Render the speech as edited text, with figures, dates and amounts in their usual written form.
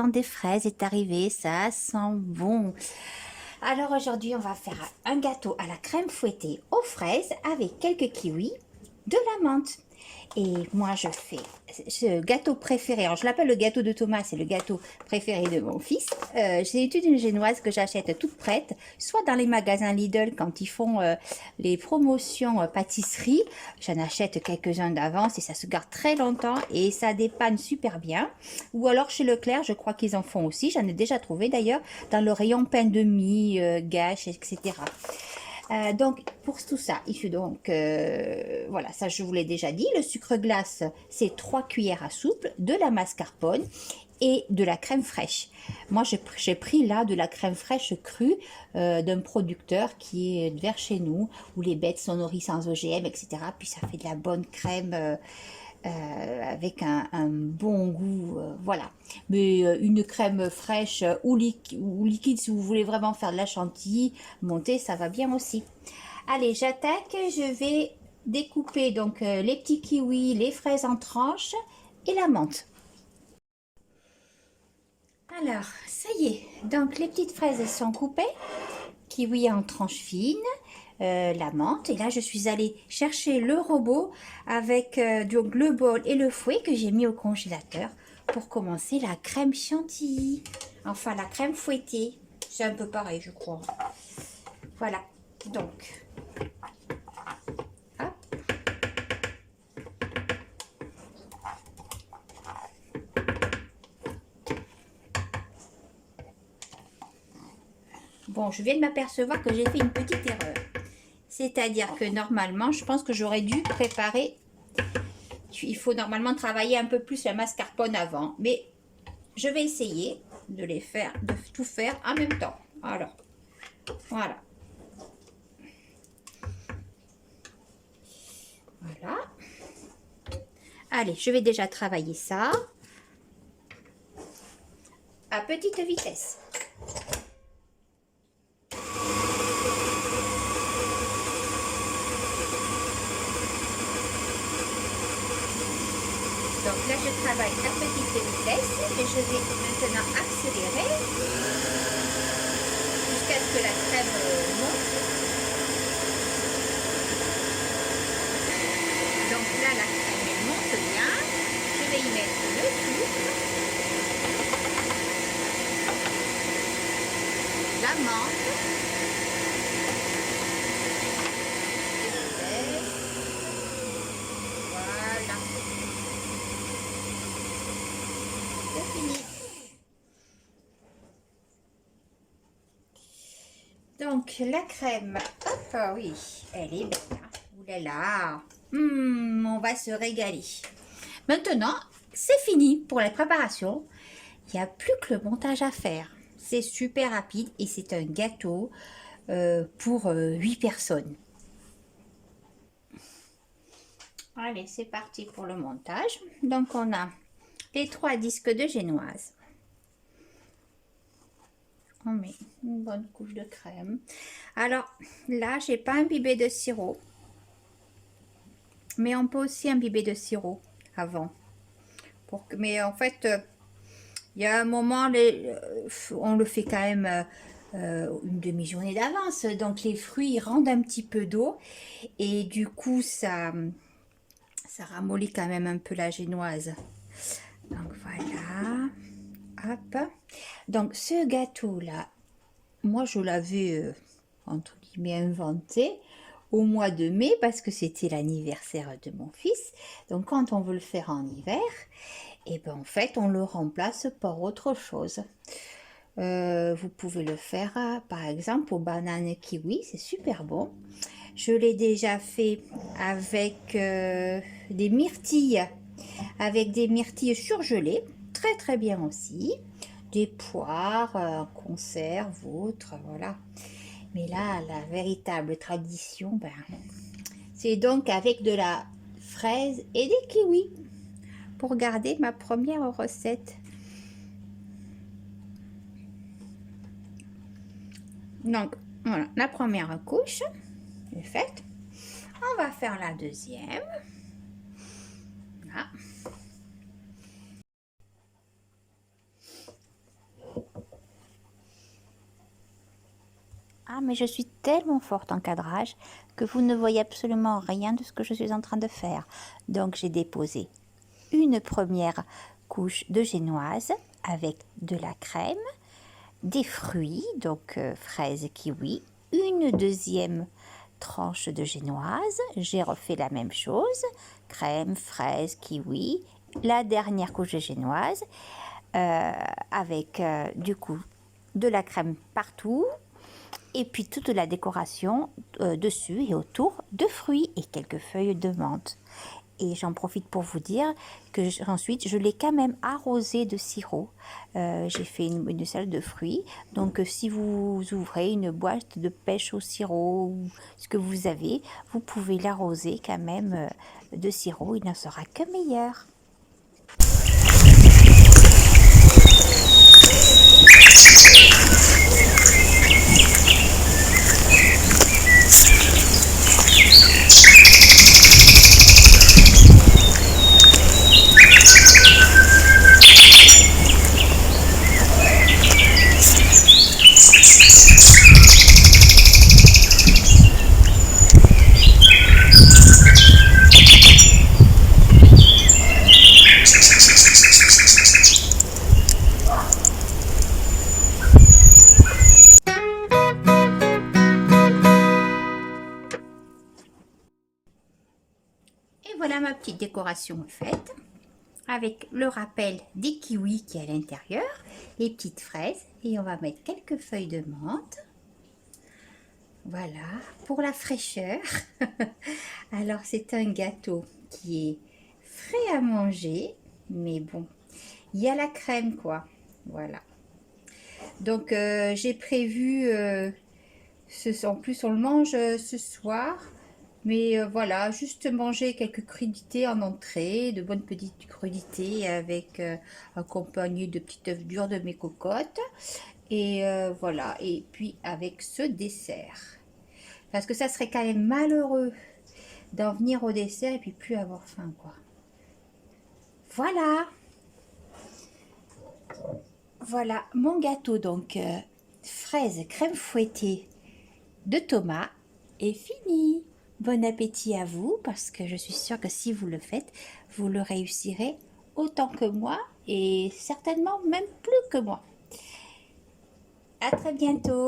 temps des fraises est arrivé, ça sent bon. Alors aujourd'hui, on va faire un gâteau à la crème fouettée aux fraises avec quelques kiwis, de la menthe. Et moi, je fais ce gâteau préféré. Alors, je l'appelle le gâteau de Thomas, c'est le gâteau préféré de mon fils. C'est une génoise que j'achète toute prête, soit dans les magasins Lidl quand ils font les promotions pâtisserie. J'en achète quelques-uns d'avance et ça se garde très longtemps et ça dépanne super bien. Ou alors chez Leclerc, je crois qu'ils en font aussi. J'en ai déjà trouvé d'ailleurs dans le rayon pain de mie, gâche, etc. Donc, pour tout ça, il faut donc, voilà, ça je vous l'ai déjà dit, le sucre glace, c'est 3 cuillères à soupe, de la mascarpone et de la crème fraîche. Moi, j'ai pris là de la crème fraîche crue d'un producteur qui est vers chez nous, où les bêtes sont nourries sans OGM, etc. Puis ça fait de la bonne crème avec un bon goût, voilà. Mais une crème fraîche ou liquide, si vous voulez vraiment faire de la chantilly montée, ça va bien aussi. Allez, j'attaque. Je vais découper donc les petits kiwis, les fraises en tranches et la menthe. Alors, ça y est. Donc, les petites fraises, elles sont coupées. Kiwi en tranches fines. La menthe. Et là, je suis allée chercher le robot avec donc le bol et le fouet que j'ai mis au congélateur pour commencer la crème chantilly. Enfin, la crème fouettée. C'est un peu pareil, je crois. Voilà. Donc, hop. Bon, je viens de m'apercevoir que j'ai fait une petite erreur. C'est-à-dire que normalement, je pense que j'aurais dû préparer. Il faut normalement travailler un peu plus la mascarpone avant. Mais je vais essayer de les faire, de tout faire en même temps. Alors, voilà. Voilà. Allez, je vais déjà travailler ça à petite vitesse. Donc là, je travaille à petite vitesse et je vais maintenant accélérer jusqu'à ce que la crème monte. Donc là, la crème elle monte bien. Je vais y mettre le sucre, la menthe, voilà, c'est fini. Donc la crème, hop, ah oui, elle est belle. Ouh là là, on va se régaler. Maintenant, c'est fini pour la préparation. Il n'y a plus que le montage à faire. C'est super rapide et c'est un gâteau pour 8 personnes. Allez, c'est parti pour le montage. Donc, on a les 3 disques de génoise. On met une bonne couche de crème. Alors, là, j'ai pas imbibé de sirop. Mais on peut aussi imbiber de sirop avant. Mais en fait, il y a un moment, on le fait quand même une demi-journée d'avance. Donc les fruits rendent un petit peu d'eau. Et du coup, ça ramollit quand même un peu la génoise. Donc voilà. Hop. Donc ce gâteau-là, moi je l'avais, entre guillemets, inventé au mois de mai parce que c'était l'anniversaire de mon fils. Donc quand on veut le faire en hiver, et ben en fait on le remplace par autre chose. Vous pouvez le faire par exemple aux bananes kiwi, c'est super bon. Je l'ai déjà fait avec des myrtilles, surgelées, très très bien aussi. Des poires en conserve, autres, voilà. Mais là, la véritable tradition, ben, c'est donc avec de la fraise et des kiwis pour garder ma première recette. Donc, voilà, la première couche est faite. On va faire la deuxième. Voilà. Ah, mais je suis tellement forte en cadrage que vous ne voyez absolument rien de ce que je suis en train de faire. Donc, j'ai déposé une première couche de génoise avec de la crème, des fruits, donc fraises, kiwi, une deuxième tranche de génoise. J'ai refait la même chose, crème, fraises, kiwi, la dernière couche de génoise avec du coup de la crème partout et puis toute la décoration dessus et autour de fruits et quelques feuilles de menthe. Et j'en profite pour vous dire que ensuite je l'ai quand même arrosé de sirop. J'ai fait une salade de fruits. Donc si vous ouvrez une boîte de pêche au sirop ou ce que vous avez, vous pouvez l'arroser quand même de sirop. Il n'en sera que meilleur. Et voilà ma petite décoration faite, avec le rappel des kiwis qui est à l'intérieur, les petites fraises, et on va mettre quelques feuilles de menthe. Voilà, pour la fraîcheur. Alors c'est un gâteau qui est frais à manger, mais bon, il y a la crème quoi, voilà. Donc j'ai prévu, en plus on le mange ce soir, mais voilà, juste manger quelques crudités en entrée, de bonnes petites crudités avec accompagné de petits œufs durs de mes cocottes. Et voilà, et puis avec ce dessert. Parce que ça serait quand même malheureux d'en venir au dessert et puis plus avoir faim, quoi. Voilà. Voilà mon gâteau, donc fraise crème fouettée de Thomas est fini. Bon appétit à vous, parce que je suis sûre que si vous le faites, vous le réussirez autant que moi et certainement même plus que moi. À très bientôt.